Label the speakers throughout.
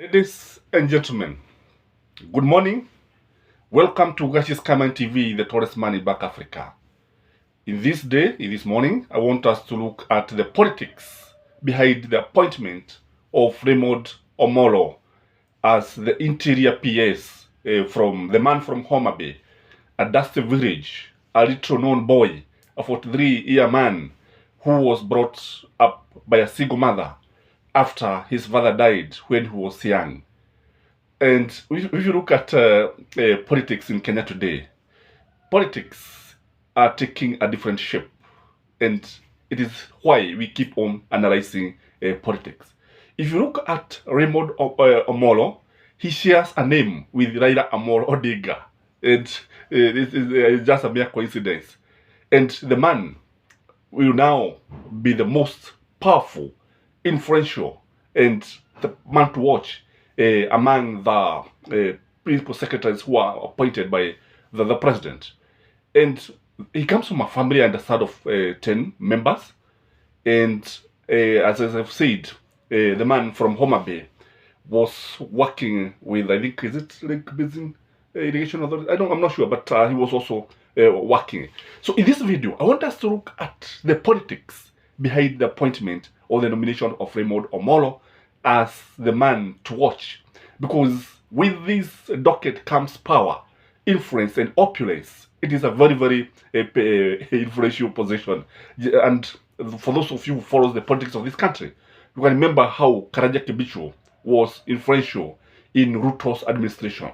Speaker 1: Ladies and gentlemen, good morning. Welcome to Gashi's Kaman TV, the tallest man in Back Africa. In this morning, I want us to look at the politics behind the appointment of Raymond Omolo as the interior PS from the man from Homa Bay, a dusty village, a little known boy, a 43-year man who was brought up by a single mother after his father died when he was young. And if you look at politics in Kenya today, politics are taking a different shape. And it is why we keep on analyzing politics. If you look at Raymond Omolo, he shares a name with Raila Amolo Odinga. And this is just a mere coincidence. And the man will now be the most powerful, influential, and the man to watch among the principal secretaries who are appointed by the president. And he comes from a family and a set of 10 members. And as I've said, the man from Homa Bay was working with, I think, is it like Basin Irrigation Authority? I'm not sure, but he was also working. So in this video, I want us to look at the politics behind the appointment or the nomination of Raymond Omolo as the man to watch, because with this docket comes power, influence, and opulence. It is a very, very influential position. And for those of you who follow the politics of this country, you can remember how Karanja Kibicho was influential in Ruto's administration.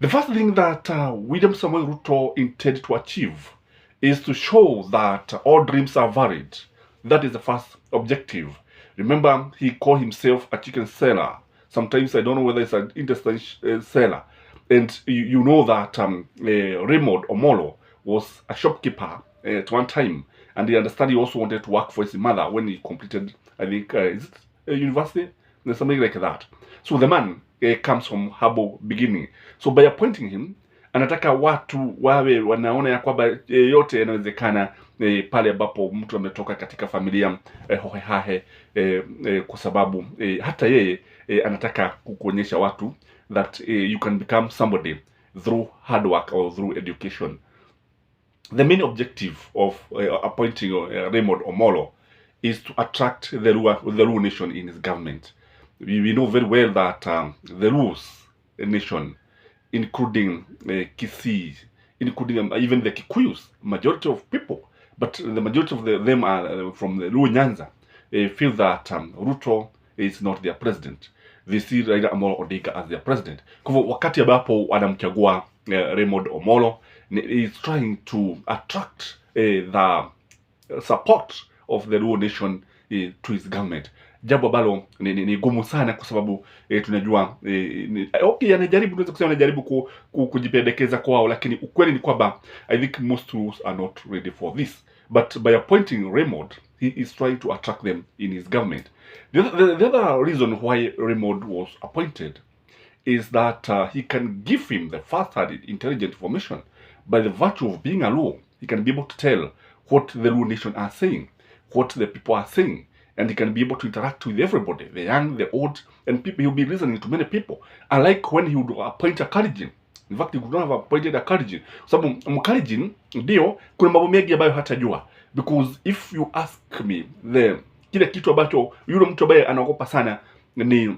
Speaker 1: The first thing that William Samuel Ruto intended to achieve is to show that all dreams are valid. That is the first objective. Remember, he called himself a chicken seller. Sometimes I don't know whether it's an intestine seller. And you know that Raymond Omolo was a shopkeeper at one time. And I understand he also wanted to work for his mother when he completed, I think, is it a university? Something like that. So the man comes from humble beginning. So by appointing him, anataka watu wawe wanaona ya kwamba yote yanawezekana pale ambapo mtu ametoka katika familia hohehahe kwa sababu hata yeye anataka kukuonyesha watu that you can become somebody through hard work or through education. The main objective of appointing Raymond Omolo is to attract the Luo nation in his government. We know very well that the Luos nation, including Kisii, including even the Kikuyus, majority of people, but the majority of them are from the Luo Nyanza, feel that Ruto is not their president. They see Raila Amolo Odinga as their president. Kwa hivyo wakati ambapo wanamchagua Raymond Omolo, is trying to attract the support of the Luo nation to his government. Jambo ambalo ni gumu sana kwa sababu tunajua okay, anajaribu, tunaweza kusema anajaribu kujipendekeza kwao, lakini ukweli ni kwamba I think most Luos are not ready for this. But by appointing Raymond, he is trying to attract them in his government. The other reason why Raymond was appointed is that he can give him the first-hand intelligent information. By the virtue of being a Luo, he can be able to tell what the Luo nation are saying, what the people are saying, and he can be able to interact with everybody, the young, the old, and people. He'll be listening to many people. Unlike when he would appoint a Kalenjin. In fact, he could not have appointed a Kalenjin. Sababu Mkalenjin ndio kuna mambo mengi ambayo hatajua. Because if you ask me, kile kitu ambacho yule mtu ambaye anaogopa sana ni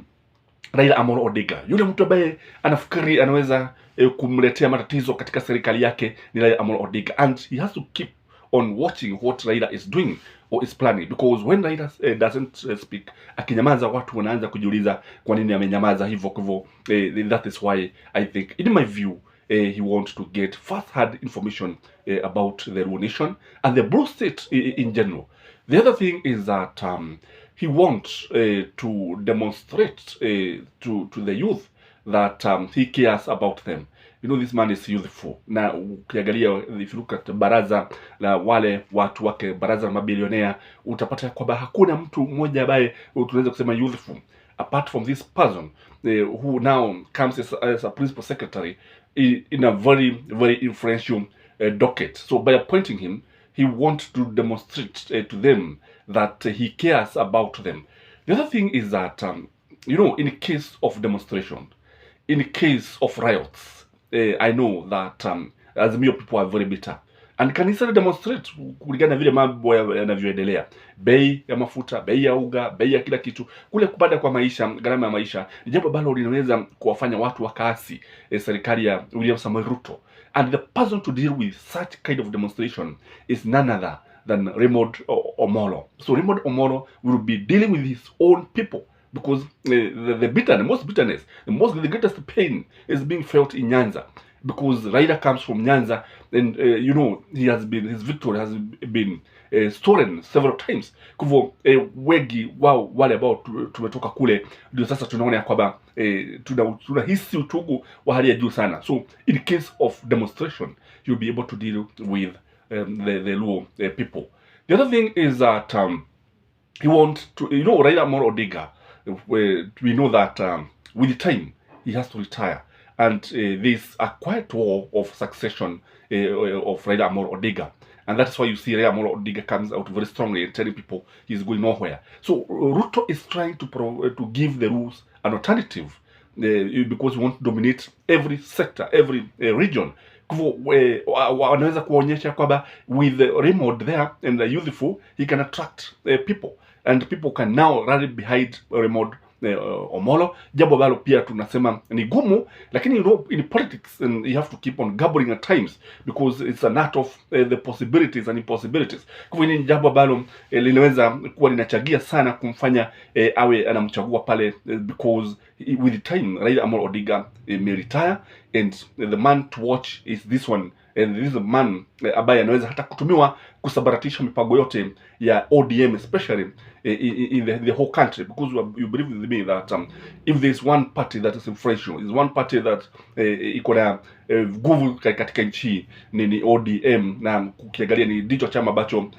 Speaker 1: Raila Amolo Odinga. Yule mtu ambaye anafikiri anaweza kumletea matatizo katika serikali yake ni Raila Amolo Odinga, and he has to keep on watching what Raila is doing or is planning, because when Raila doesn't speak, akinyamaza watu wanaanza kujiuliza kwa nini amenyamaza hivyo. Kwa hivyo that is why I think, in my view, he wants to get first-hand information about the Luo nation and the Blue State in general. The other thing is that he wants to demonstrate to the youth that he cares about them. You know, this man is youthful. Na ukiangalia, if you look at baraza la wale watu wake, baraza la mabilionea, utapata kwamba hakuna mtu mmoja ambaye tunaweza kusema youthful apart from this person who now comes as a principal secretary in a very, very influential docket. So by appointing him, he wants to demonstrate to them that he cares about them. The other thing is that in case of demonstration, in case of riots, I know that Azimio people are very bitter. And kanisa demonstrate kulingana vile mambo yanavyoendelea. Bei ya mafuta, bei ya uga, bei ya kila kitu, kule kupanda kwa maisha, gharama ya maisha, ni jambo ambalo linaweza kuwafanya watu wakaasi serikali ya William Samoei Ruto. And the person to deal with such kind of demonstration is none other than Raymond Omolo. So Raymond Omolo will be dealing with his own people, because the bitterness, the greatest pain is being felt in Nyanza, because Raila comes from Nyanza, and his victory has been stolen several times. Kwa hivyo wengi wao wale ambao tumetoka kule ndio sasa tunaona ya kwamba tunahisi utugu wa hali ya juu sana. So in case of demonstration, you'll be able to deal with the Luo people. The other thing is that he wants to, Raila Amolo Odinga, we know that with time he has to retire, and there's a quiet war of succession of Raila Amolo Odinga, and that's why you see Raila Amolo Odinga comes out very strongly and telling people he's going nowhere. So Ruto is trying to give the rules an alternative, because we want to dominate every sector, every region. Wanaweza kuonyesha kwamba with Raymond there and the youthful, he can attract people, and people can now rally behind Raymond Omolo. Jambo ambalo pia tunasema ni gumu, lakini in politics, and you have to keep on gambling at times, because it's a art of the possibilities and impossibilities. Kwa hivyo ni jambo ambalo linaweza kuwa linachagia sana kumfanya awe anamchagua pale, because with time Raila Amolo Odinga may retire, and the man to watch is this one, and this is a man ambaye anaweza hata kutumiwa kusabaratisha mipango yote ya ODM, especially in the whole country, because you believe with me that if there is one party that is influential, is one party that iko na nguvu katika nchi ni ODM, na ukiangalia ni ndicho chama ambacho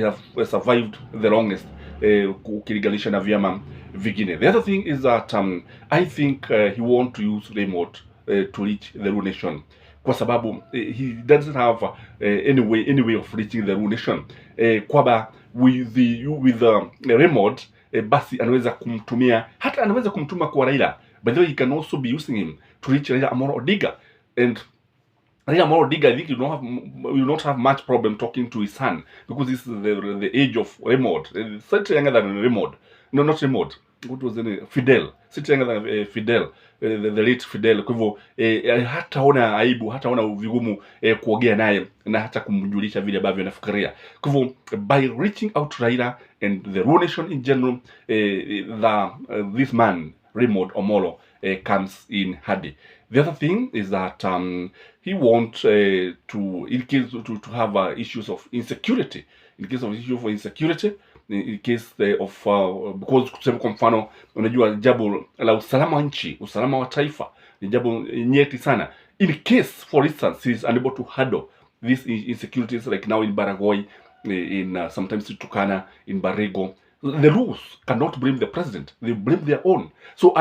Speaker 1: have survived the longest ukilinganisha na vyama vingine. The other thing is that I think he want to use Raymond to reach the Luo nation, kwa sababu he doesn't have any way of reaching the Luo nation, kwamba with Raymond basi anaweza kumtumia, hata anaweza kumtuma kwa Raila, but then he can also be using him to reach Raila Amolo Odinga. And Raila Amolo Odinga, I think you will not have much problem talking to his son, because this is the age of Raymond, slightly younger than Raymond. No, not Raymond. What was the name? Fidel. Slightly younger than Fidel. The late Fidel. Kwa hivyo hataona aibu, hataona vigumu kuongea naye na hata kumjulisha vile ambavyo anafikiria. Kwa hivyo by reaching out to Raila and the Luo nation in general, this man Raymond Omolo comes in handy. The other thing is that he wants to have issues of insecurity. In case of issue of insecurity, in case of because kusema kwa mfano, unajua jambo la usalama wa nchi, usalama wa taifa ni jambo nyeti sana. In case, for instance, he is unable to handle these insecurities, like now in Baragoi, in sometimes in Turkana, in Barego, the rules cannot blame the president; they blame their own. So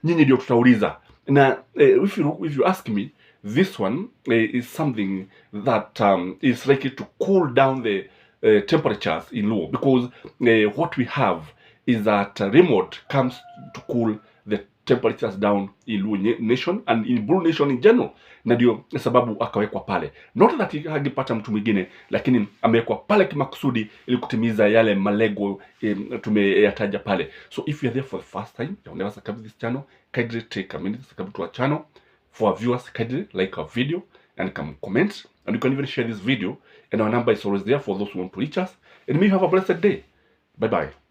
Speaker 1: nyinyi ndio tutauliza. Na if you ask me, this one is something that is likely to cool down the temperatures in Luo, because what we have is that Raymond comes to cool the temperatures down in Luo nation and in Luo nation in general, na ndio sababu akawekwa pale. Not that hangepata mtu mwingine, lakini amewekwa pale kimakusudi ili kutimiza yale malengo tumeyataja pale. So if you are there for the first time, you never subscribe to this channel, kindly take a minute to subscribe to our channel. For our viewers, kindly like our video and come comment, and you can even share this video, and our number is always there for those who want to reach us. And may you have a blessed day. Bye bye.